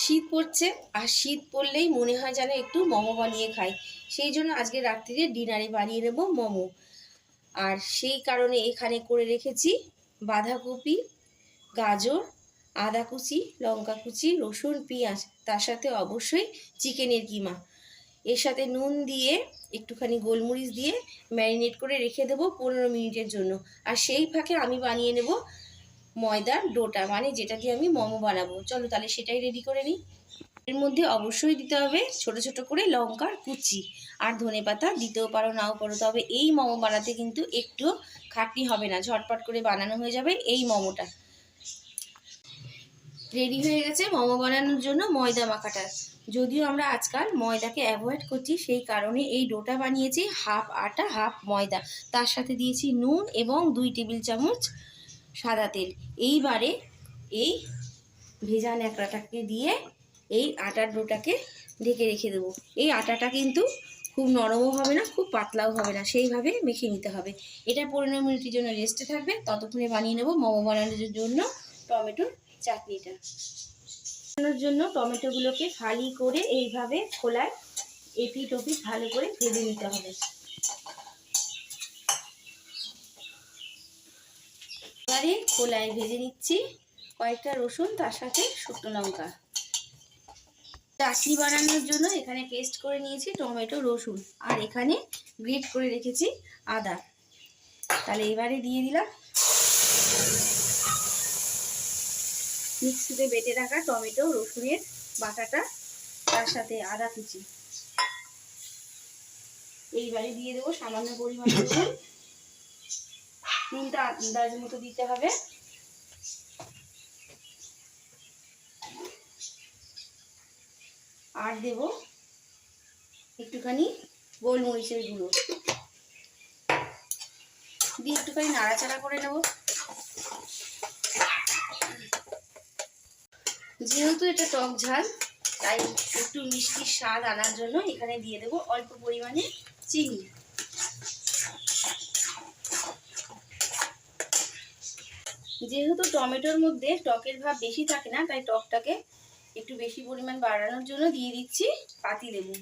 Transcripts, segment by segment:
শীত পড়ছে, আর শীত পড়লেই মনে হয় যেন একটু মোমো বানিয়ে খাই। সেই জন্য আজকে রাত্রিরে ডিনারে বানিয়ে নেব মোমো। আর সেই কারণে এখানে করে রেখেছি বাঁধাকপি, গাজর, আদা কুচি, লঙ্কা কুচি, রসুন, পেঁয়াজ, তার সাথে অবশ্যই চিকেনের কিমা। এর সাথে নুন দিয়ে একটুখানি গোলমরিচ দিয়ে ম্যারিনেট করে রেখে দেবো 15 মিনিটের জন্য। আর সেই ফাঁকে আমি বানিয়ে নেব ময়দার ডোটা, মানে যেটা দিয়ে আমি মোমো বানাবো। চলো তাহলে সেটাই রেডি করে নিই। এর মধ্যে অবশ্যই দিতে হবে ছোট ছোট করে লঙ্কার কুচি, আর ধনেপাতা দিতেও পারো নাও পারো। তবে এই মোমো বানাতে কিন্তু একটু খাটনি হবে না, ঝটপট করে বানানো হয়ে যাবে এই মোমোটা। রেডি হয়ে গেছে মোমো বানানোর জন্য ময়দা মাখাটা। যদিও আমরা আজকাল ময়দাকে অ্যাভয়েড করছি, সেই কারণে এই ডোটা বানিয়েছি হাফ আটা হাফ ময়দা। তার সাথে দিয়েছি নুন এবং 2 টেবিল চামচ সাদা তেল। এইবারে এই ভেজা ন্যাকড়াটাকে দিয়ে এই আটার ডোটাকে ঢেকে রেখে দেবো। এই আটাটা কিন্তু খুব নরমও হবে না, খুব পাতলাও হবে না, সেইভাবে মেখে নিতে হবে। এটা 15 মিনিটের জন্য রেস্টে থাকবে। ততক্ষণে বানিয়ে নেব মোমো বানানোর জন্য টমেটোর চাটনিটা। বানানোর জন্য টমেটোগুলোকে ফালি করে এইভাবে খোলায় এপিট ওপিট ভালো করে ভেজে নিতে হবে। এবারে খোলায় ভেজে নিচ্ছি কয়েকটা রসুন, তার সাথে শুকনো লঙ্কা। চাটনি বানানোর জন্য এখানে পেস্ট করে নিয়েছি টমেটো রসুন, আর এখানে গ্রেট করে রেখেছি আদা। তাহলে এবারে দিয়ে দিলাম মিক্সিতে বেটে রাখা টমেটো রসুনের বাটাটা, তার সাথে আদা কুচি। এইবারে দিয়ে দেবো সামান্য পরিমাণে নুন, নুনটা আন্দাজ মতো দিতে হবে। আর দেব একটুখানি গোলমরিচের গুঁড়ো দিয়ে একটুখানি নাড়াচাড়া করে নেব। যেহেতু এটা টক ঝাল, তাই একটু মিষ্টির স্বাদ আনার জন্য এখানে দিয়ে দেব অল্প পরিমাণে চিনি। যেহেতু টমেটোর মধ্যে টকের ভাব বেশি থাকে না, তাই টকটাকে একটু বেশি পরিমাণ বাড়ানোর জন্য দিয়ে দিচ্ছি পাতিলেবু।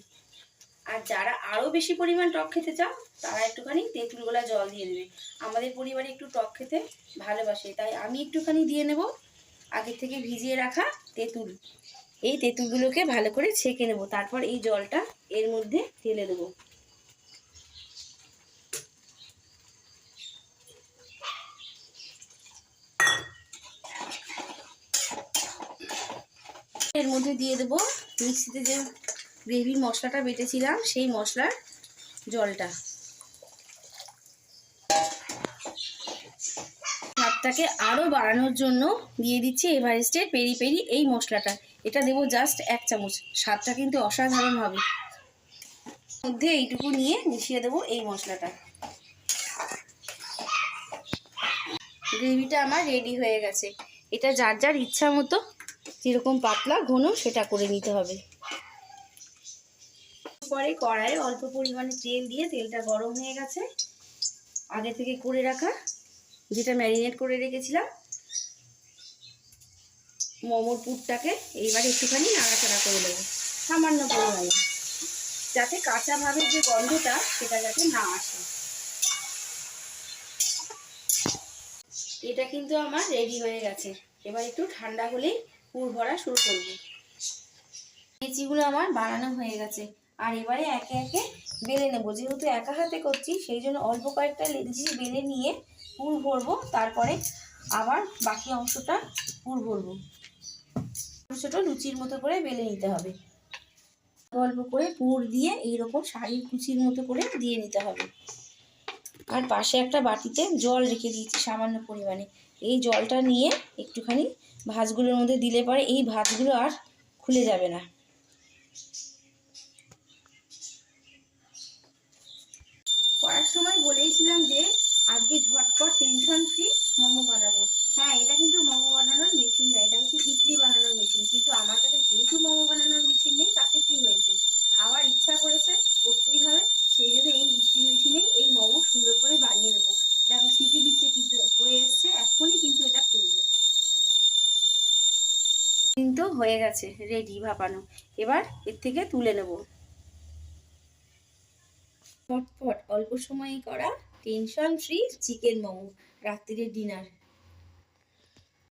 আর যারা আরও বেশি পরিমাণ টক খেতে চাও, তারা একটুখানি তেঁতুল গোলা জল দিয়ে দেবে। আমাদের পরিবারে একটু টক খেতে ভালোবাসে, তাই আমি একটুখানি দিয়ে নেব আগে থেকে ভিজিয়ে রাখা তেঁতুল। এই তেঁতুলগুলোকে ভালো করে ছেঁকে নেব, তারপর এই জলটা এর মধ্যে ঢেলে দেবো। এর মধ্যে দিয়ে দেবো মিক্সিতে যে গ্রেভি মশলাটা বেটেছিলাম, সেই মশলার জলটা। স্বাদটাকে আরও বাড়ানোর জন্য দিয়ে দিচ্ছি এভারেস্টের পেরি পেরি এই মশলাটা। এটা দেবো জাস্ট 1 চামচ। স্বাদটা কিন্তু অসাধারণ হবে। মধ্যে এইটুকু নিয়ে মিশিয়ে দেবো এই মশলাটা। গ্রেভিটা আমার রেডি হয়ে গেছে। এটা যার যার ইচ্ছা মতো যেরকম পাতলা ঘন সেটা করে নিতে হবে। পরে কড়াইয়ে অল্প পরিমাণে তেল দিয়ে তেলটা গরম হয়ে গেছে। আগে থেকে করে রাখা যেটা ম্যারিনেট করে রেখেছিলাম মোমোর পুরটাকে এইবার একটুখানি নাড়াচাড়া করে দেবো সামান্য পরিমাণে, যাতে কাঁচা ভাবের যে গন্ধটা সেটা যাতে না আসে। এটা কিন্তু আমার রেডি হয়ে গেছে। এবার একটু ঠান্ডা হলেই পুর ভরা শুরু করব। লিচিগুলো আমার বানানো হয়ে গেছে, আর এবারে একে একে বেলে নেবো। যেহেতু একা হাতে করছি, সেই জন্য অল্প কয়েকটা লিচি বেলে নিয়ে পুর ভরবো, তারপরে আবার বাকি অংশটা পুর ভরবো। ছোটো ছোটো লুচির মতো করে বেলে নিতে হবে। অল্প করে পুর দিয়ে এইরকম শাড়ির কুচির মতো করে দিয়ে নিতে হবে। আর পাশে একটা বাটিতে জল রেখে দিয়েছি সামান্য পরিমাণে। এই জলটা নিয়ে একটুখানি ভাঁজগুলোর মধ্যে দিলে পরে এই ভাঁজগুলো আর খুলে যাবে না। করার সময় বলেইছিলাম যে আজকে ঝটপট টেনশন ফ্রি মোমো বানাবো। হ্যাঁ, এটা কিন্তু মোমো বানানোর মেশিন না, এটা হচ্ছে ইডলি বানানোর মেশিন। কিন্তু আমার কাছে যেহেতু মোমো বানানোর মেশিন নেই, তাতে কি হয়েছে, খাওয়ার ইচ্ছা করেছে, করতেই হবে। সেই জন্য এই ইডলি মেশিনেই এই মোমো সুন্দর করে বানিয়ে নেবো। দেখো সিটি দিচ্ছে, কিন্তু হয়ে এসছে, এখনই কিন্তু এটা খুলবো। কিন্তু হয়ে হয়ে গেছে, রেডি ভাপানো। এবার এর থেকে তুলে নেব। ফটফট অল্প সময়ে করা টেনশন ফ্রি চিকেন মোমো, রাত্রিরের ডিনার।